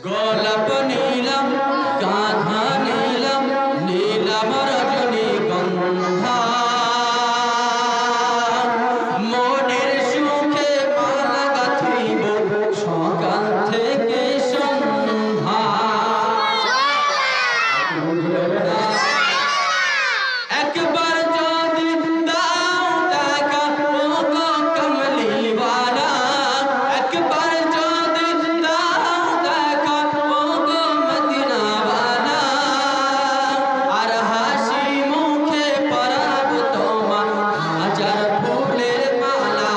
গোলাপ নীলম গাধা নীলম নীলম রজনীগন্ধা মনের সুখে মালা গাঁথিব সকাল থেকে সন্ধ্যা। একবার যদি দাও দেখা ও গো কমলিওয়ালা, একবার যদি দাও দেখা ও গো মদিনাওয়ালা, আর হাসি মুখে পরাব তোমার হাজার ফুলের মালা।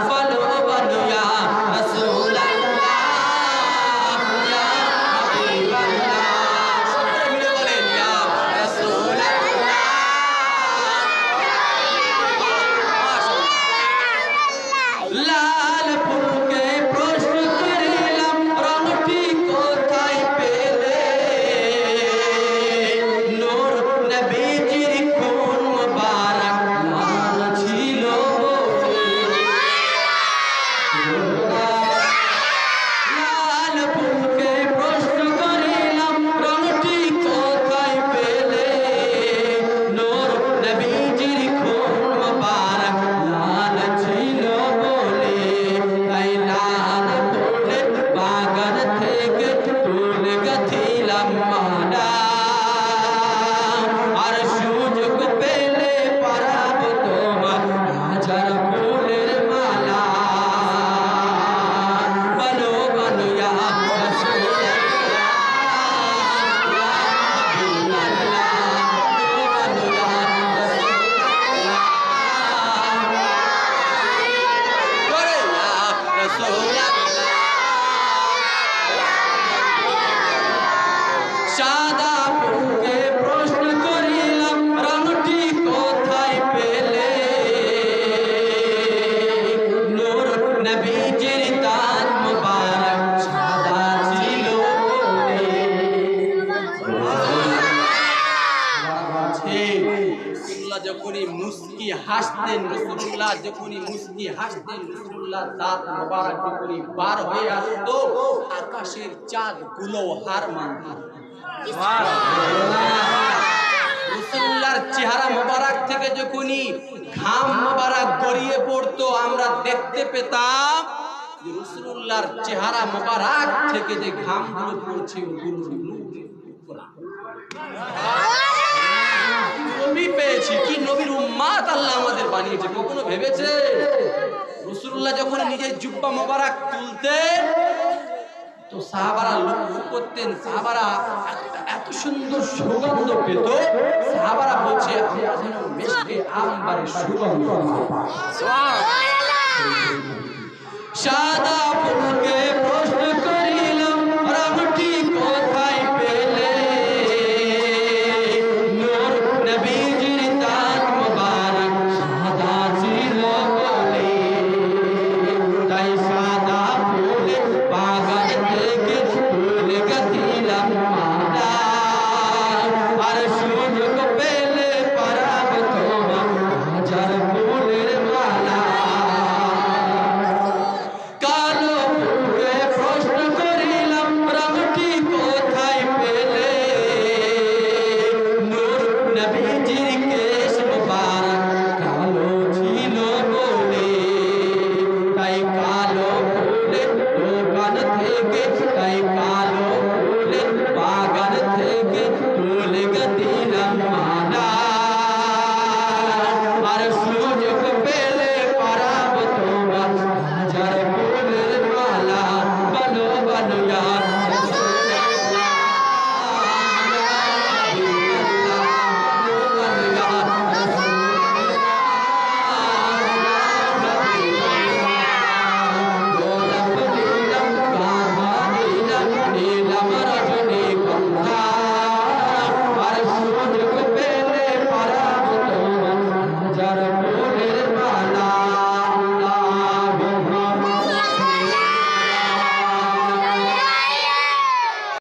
ফলো বনুয়া রাসূলুল্লাহ ইয়া হাবিবাল্লাহ, সবাই মিলে বলেন ইয়া রাসূলুল্লাহ। লাল ফুলকে প্রশ্ন করিলাম রংটি কোথায় পেলে, নূর নবীজির খুন মুবারক লাল ছিল বলে। লাল ফুলকে প্রশ্ন করিলাম রংটি কোথায় পেলে, নূর নবীজির খুন মুবারক লাল ছিল বলে। তাই লাল ফুলের বাগান থেকে ফুল গাঁথিলাম মালা, আর সুযোগ পেলে পরাব তোমার হাজার ফুলের মালা। বলো বলো ইয়া রাসূলুল্লাহ ইয়া হাবিবাল্লাহ, বলো ইয়া রাসূলুল্লাহ করে ইয়া রাসূলুল্লাহ। সাদা ফুলকে প্রশ্ন করিলাম রংটি কোথায় পেলে, নূর নবীজির দাঁত মুবারক সাদা ছিল বলে। রাসূলুল্লাহ যখনই মুস্কি হাসতেন, রাসূলুল্লাহ যখনই মুস্কি হাসতেন, রাসূলুল্লাহ দাঁত মুবারক যখনই বার হয়ে আসতো, আকাশের চাঁদ গুলো হার মানত। রাসূলুল্লাহর চেহারা মোবারক থেকে যখনই ঘাম মোবারক গড়িয়ে পড়তো, আমরা দেখতে পেতাম যে রাসূলুল্লাহর চেহারা মোবারক থেকে যে ঘামগুলো পড়ছে ওগুলো নূরের টুকরা। নবী পেয়েছি, কি নবীর উম্মত আল্লাহ আমাদের বানিয়েছে, কখনো ভেবেছে? রাসূলুল্লাহ যখন নিজের জুব্বা মোবারক তুলতেন তো সাহাবারা লক্ষ্য করতেন, সাহাবারা এত সুন্দর সুগন্ধ পেত, সাহাবারা বলছে আমরা যেন মিশকে আম্বারের সুগন্ধ পাই। সাদা ফুলকে